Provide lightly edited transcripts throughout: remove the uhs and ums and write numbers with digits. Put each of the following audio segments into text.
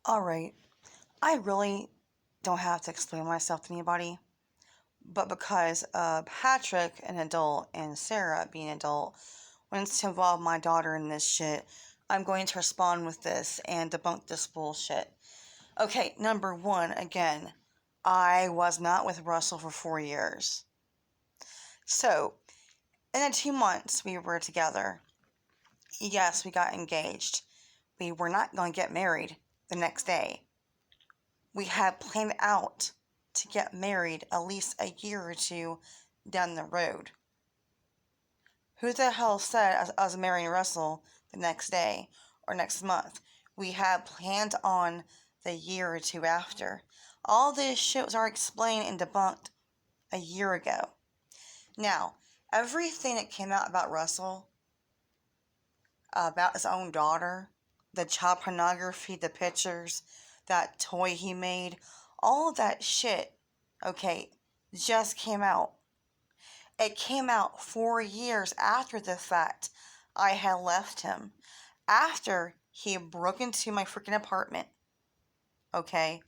Alright, I really don't have to explain myself to anybody, but because Patrick, an adult, and Sarah, being an adult, wants to involve my daughter in this shit, I'm going to respond with this and debunk this bullshit. Okay, number one, again, I was not with Russell for 4 years. So, in the 2 months we were together, yes, we got engaged. We were not going to get married the next day. We had planned out to get married at least a year or two down the road. Who the hell said I was marrying Russell the next day or next month? We had planned on the year or two after. All this shit was already explained and debunked a year ago. Now, everything that came out about Russell, about his own daughter, the child pornography, the pictures, that toy he made, all of that shit, okay, just came out. It came out 4 years after the fact I had left him. After he broke into my freaking apartment, okay?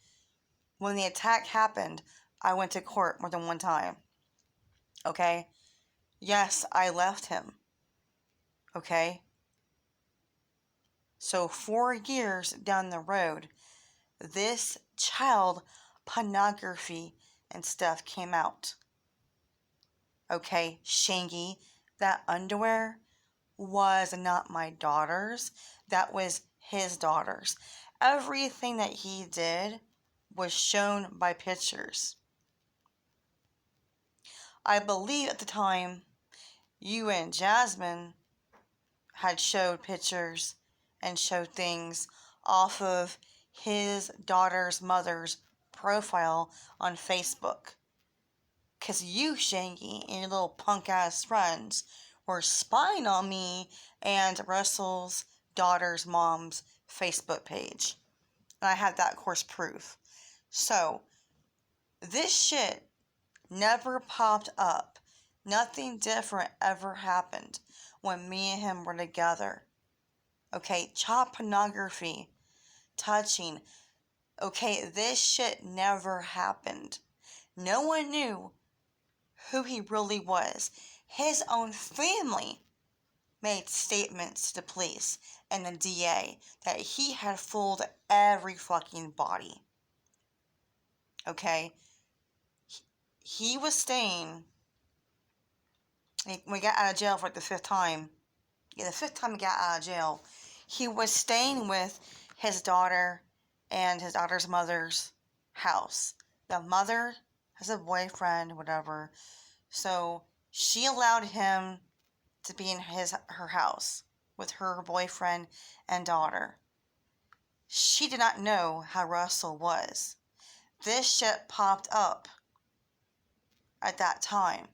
When the attack happened, I went to court more than one time, okay? Yes, I left him, okay? So 4 years down the road, this child pornography and stuff came out. Okay, Shangy, that underwear was not my daughter's. That was his daughter's. Everything that he did was shown by pictures. I believe at the time you and Jasmine had showed pictures and showed things off of his daughter's mother's profile on Facebook. Because you, Shangy, and your little punk-ass friends were spying on me and Russell's daughter's mom's Facebook page. And I have that, of course, proof. So, this shit never popped up. Nothing different ever happened when me and him were together. Okay, child pornography, touching. Okay, this shit never happened. No one knew who he really was. His own family made statements to the police and the DA that he had fooled every fucking body. Okay? He was staying, when he got out of jail for like the 5th time, the 5th time he got out of jail, he was staying with his daughter and his daughter's mother's house. The mother has a boyfriend, whatever. So she allowed him to be in her house with her boyfriend and daughter. She did not know how Russell was. This shit popped up at that time.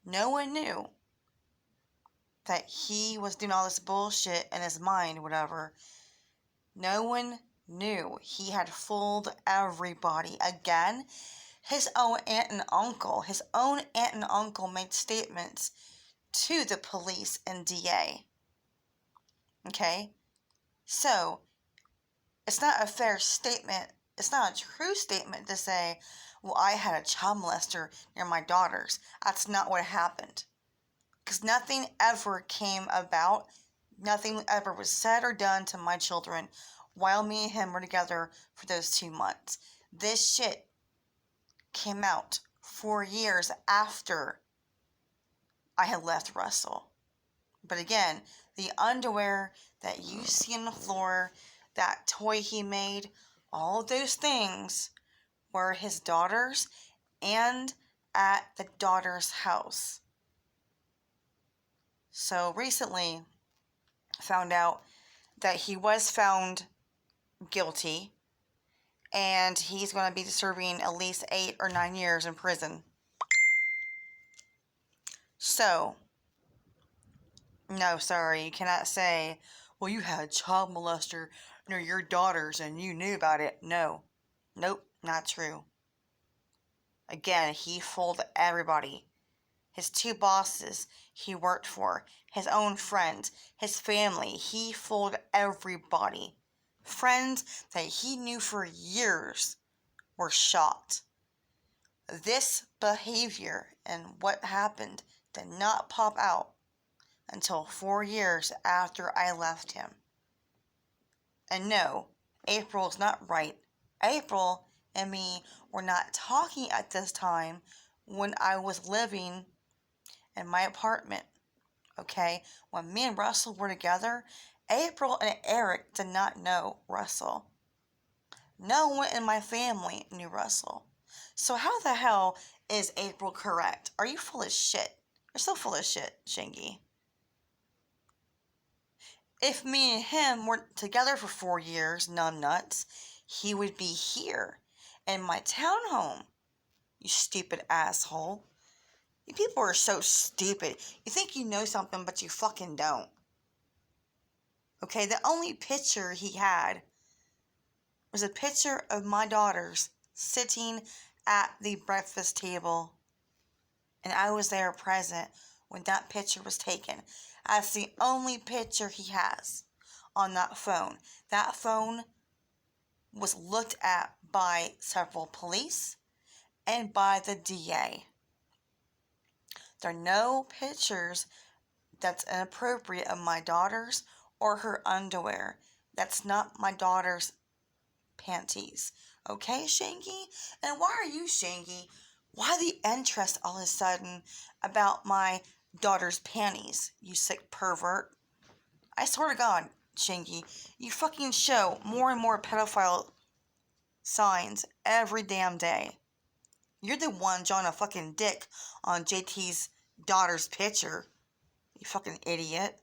No one knew that he was doing all this bullshit in his mind, whatever. No one knew. He had fooled everybody. Again, his own aunt and uncle made statements to the police and DA. Okay? So, it's not a fair statement, it's not a true statement to say, well, I had a child molester near my daughter's. That's not what happened. Because nothing ever came about, nothing ever was said or done to my children while me and him were together for those 2 months. This shit came out 4 years after I had left Russell. But again, the underwear that you see on the floor, that toy he made, all of those things were his daughter's and at the daughter's house. So recently, I found out that he was found guilty and he's going to be serving at least 8 or 9 years in prison. So, no, sorry, you cannot say, well, you had a child molester near your daughters and you knew about it. No. Nope, not true. Again, he fooled everybody. His 2 bosses he worked for, his own friends, his family. He fooled everybody. Friends that he knew for years were shot. This behavior and what happened did not pop out until 4 years after I left him. And no, April's not right. April and me were not talking at this time when I was living in my apartment. Okay? When me and Russell were together, April and Eric did not know Russell. No one in my family knew Russell. So how the hell is April correct? Are you full of shit? You're so full of shit, Shingy. If me and him were together for 4 years, numbnuts, he would be here in my townhome. You stupid asshole. You people are so stupid. You think you know something, but you fucking don't. Okay, the only picture he had was a picture of my daughters sitting at the breakfast table. And I was there present when that picture was taken. That's the only picture he has on that phone. That phone was looked at by several police and by the DA. There are no pictures that's inappropriate of my daughters or her underwear. That's not my daughter's panties. Okay, Shanky? And why are you, Shanky? Why the interest all of a sudden about my daughter's panties, you sick pervert? I swear to God, Shanky, you fucking show more and more pedophile signs every damn day. You're the one drawing a fucking dick on JT's daughter's picture. You fucking idiot.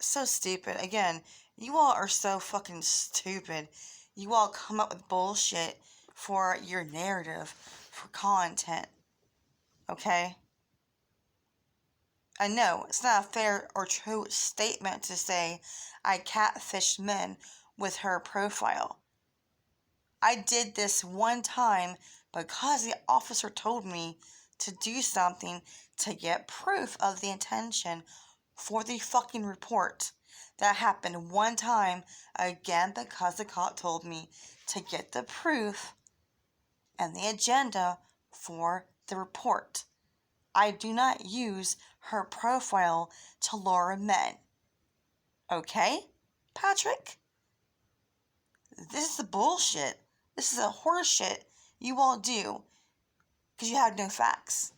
So stupid. Again, you all are so fucking stupid. You all come up with bullshit for your narrative, for content. Okay? I know it's not a fair or true statement to say I catfished men with her profile. I did this one time because the officer told me to do something to get proof of the intention for the fucking report. That happened one time, again, because the cop told me to get the proof and the agenda for the report. I do not use her profile to lure men. Okay, Patrick? This is the bullshit. This is a horseshit you all do because you have no facts.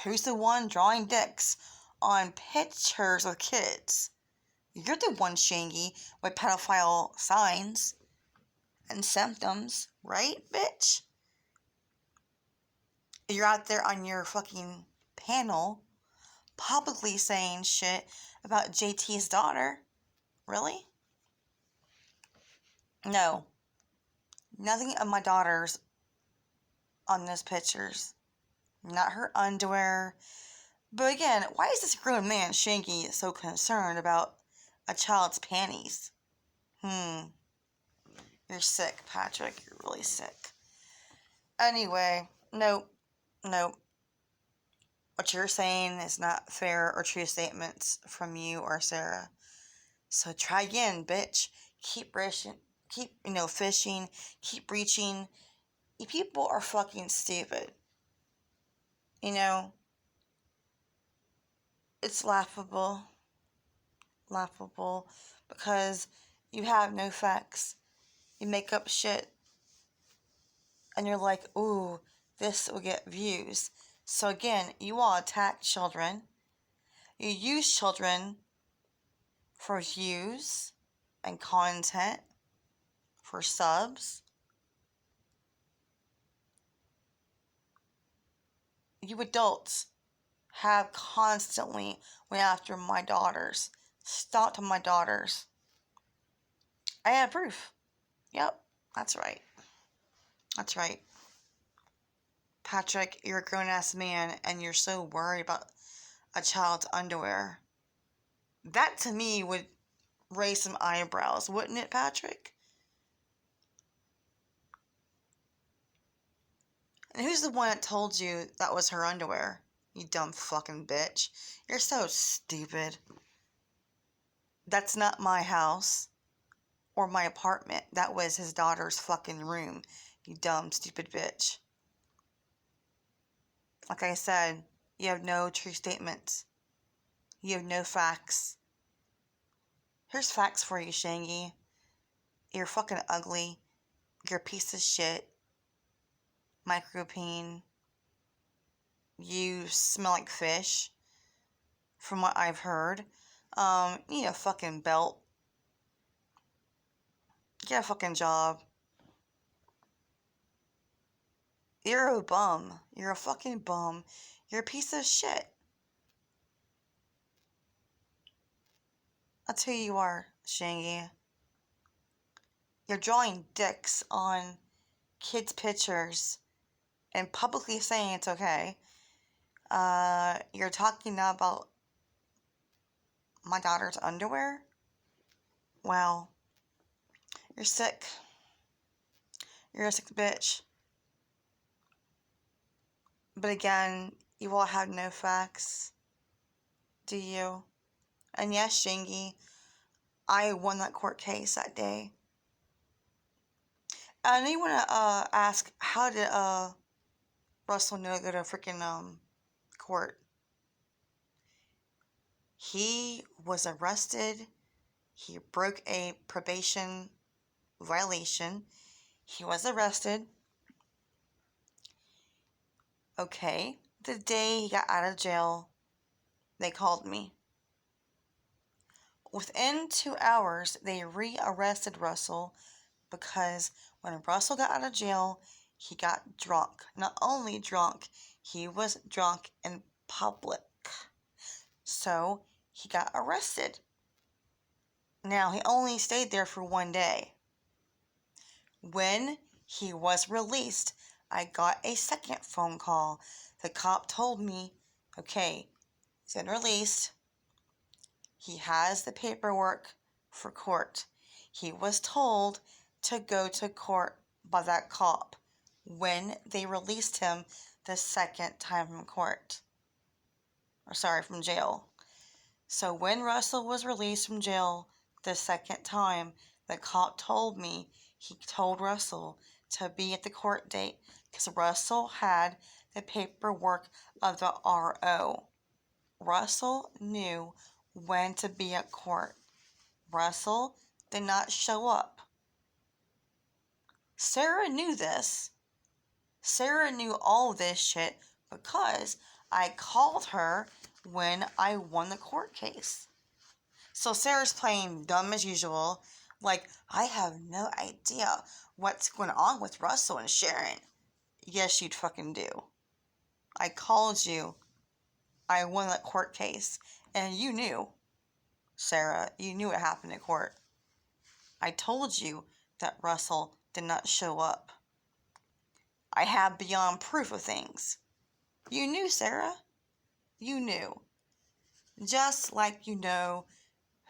Who's the one drawing dicks on pictures of kids? You're the one, Shangy, with pedophile signs and symptoms, right, bitch? You're out there on your fucking panel publicly saying shit about JT's daughter. Really? No. Nothing of my daughter's on those pictures. Not her underwear. But again, why is this grown man, Shanky, so concerned about a child's panties? You're sick, Patrick. You're really sick. Anyway, nope. What you're saying is not fair or true statements from you or Sarah. So try again, bitch. Keep fishing. Keep reaching. You people are fucking stupid. It's laughable. Laughable because you have no facts. You make up shit. And you're like, ooh, this will get views. So again, you all attack children. You use children for views and content, for subs. You adults have constantly went after my daughters, stalked my daughters. I have proof. Yep, that's right. That's right. Patrick, you're a grown-ass man and you're so worried about a child's underwear. That to me would raise some eyebrows, wouldn't it, Patrick? And who's the one that told you that was her underwear? You dumb fucking bitch. You're so stupid. That's not my house or my apartment. That was his daughter's fucking room. You dumb, stupid bitch. Like I said, you have no true statements. You have no facts. Here's facts for you, Shangy. You're fucking ugly. You're a piece of shit. Peen. You smell like fish, from what I've heard. You need a fucking belt. Get a fucking job. You're a bum. You're a fucking bum. You're a piece of shit. That's who you are, Shangy. You're drawing dicks on kids' pictures and publicly saying it's okay. You're talking now about my daughter's underwear? Wow. You're sick. You're a sick bitch. But again, you all have no facts. Do you? And yes, Shangy, I won that court case that day. And you want to ask, how did Russell know to go to freaking court? He was arrested. He broke a probation violation. He was arrested. Okay. The day he got out of jail, they called me. Within 2 hours, they re-arrested Russell because when Russell got out of jail, he got drunk. Not only drunk, he was drunk in public. So he got arrested. Now, he only stayed there for 1 day. When he was released, I got a second phone call. The cop told me, okay, he's been released. He has the paperwork for court. He was told to go to court by that cop when they released him the second time from court. From jail. So when Russell was released from jail the second time, the cop told me he told Russell to be at the court date because Russell had the paperwork of the RO. Russell knew when to be at court. Russell did not show up. Sarah knew this. Sarah knew all this shit because I called her when I won the court case. So Sarah's playing dumb as usual, like, I have no idea what's going on with Russell and Sharon. Yes, you'd fucking do. I called you. I won that court case. And you knew, Sarah, you knew what happened in court. I told you that Russell did not show up. I have beyond proof of things. You knew, Sarah. You knew. Just like you know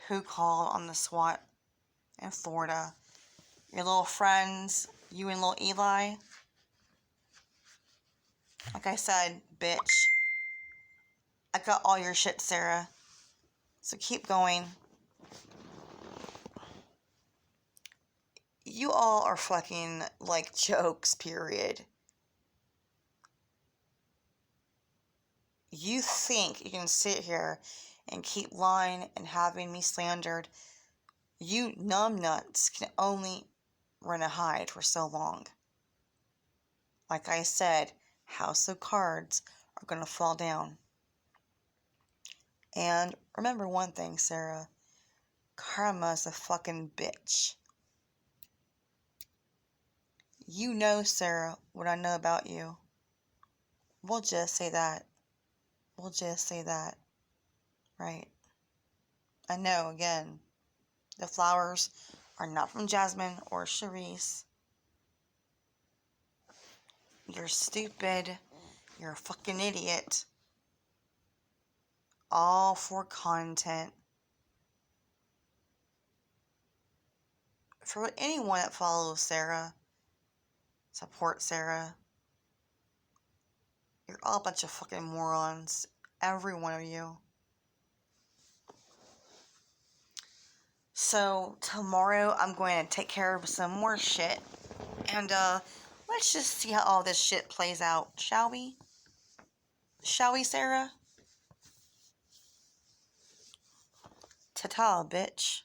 who called on the SWAT in Florida. Your little friends, you and little Eli. Like I said, bitch. I got all your shit, Sarah. So keep going. You all are fucking like jokes, period. You think you can sit here and keep lying and having me slandered. You numbnuts can only run and hide for so long. Like I said, House of Cards are gonna fall down. And remember one thing, Sarah. Karma's a fucking bitch. You know, Sarah, what I know about you. We'll just say that. We'll just say that. Right. I know, again, the flowers are not from Jasmine or Charisse. You're stupid. You're a fucking idiot. All for content. For anyone that follows Sarah, support Sarah. You're all a bunch of fucking morons. Every one of you. So, tomorrow I'm going to take care of some more shit. And, let's just see how all this shit plays out, shall we? Shall we, Sarah? Ta-ta, bitch.